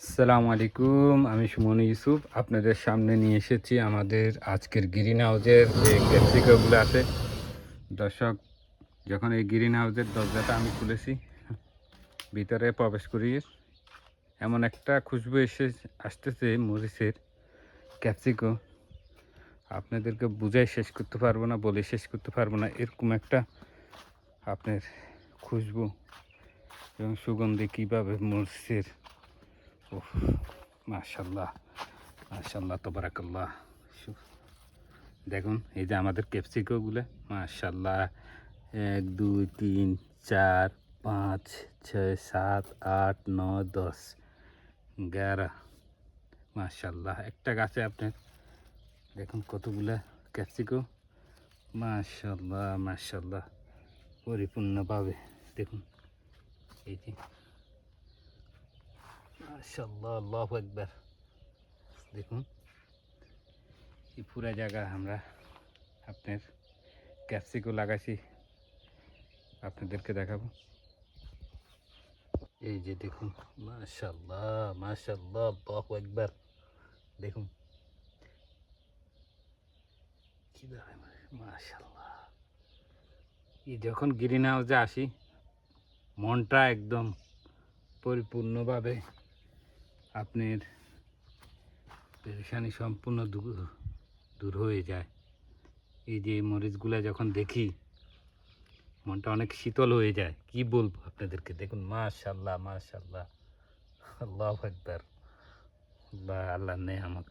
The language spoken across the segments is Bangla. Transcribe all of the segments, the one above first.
আসসালামু আলাইকুম, আমি সুমন ইউসুফ আপনাদের সামনে নিয়ে এসেছি আমাদের আজকের গ্রিন হাউসের যে ক্যাপসিকামগুলো আছে। দর্শক, যখন এই গ্রিন হাউসের দরজাটা আমি খুলেছি, ভিতরে প্রবেশ করি, এমন একটা খুশবু আসতেছে মরিচের, ক্যাপসিকাম, আপনাদেরকে বুঝাই শেষ করতে পারবো না, বলে শেষ করতে পারবো না। এরকম একটা আপনার খুশবু এবং সুগন্ধি কীভাবে মরিচের, ওহ মাশাল্লাহ মাশাল্লাহ তাবারাকাল্লাহ। দেখুন এই যে আমাদের ক্যাপসিকামগুলো মাশাল্লাহ, 1 2 3 4 5 6 7 8 9 10 11 মাশাল্লাহ। একটা গাছে আপনার দেখুন কতগুলা ক্যাপসিকাম, মাশাল্লাহ মাশাল্লাহ, পরিপূর্ণভাবে দেখুন এই যে মাশাল্লাহ, আল্লাহু আকবার। দেখুন এই পুরা জায়গা আমরা আপনার ক্যাপসিকাম লাগাইছি, আপনাদেরকে দেখাবো। এই যে দেখুন মাশাল্লাহ মাশাল্লাহ, আল্লাহু আকবার। দেখুন কি দাঁড়ায় মাশাল্লাহ। এই যখন গ্রিন হাউসে আসি, মনটা একদম পরিপূর্ণভাবে আপনার পেরেশানি সম্পূর্ণ দূর হয়ে যায়। এই যে মরিচগুলা যখন দেখি, মনটা অনেক শীতল হয়ে যায়, কি বলবো আপনাদেরকে। দেখুন মাশাল্লাহ মাশাল্লাহ, আল্লাহু আকবার, আল্লাহ আল্লাহর নেয়ামত।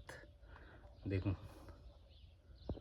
দেখুন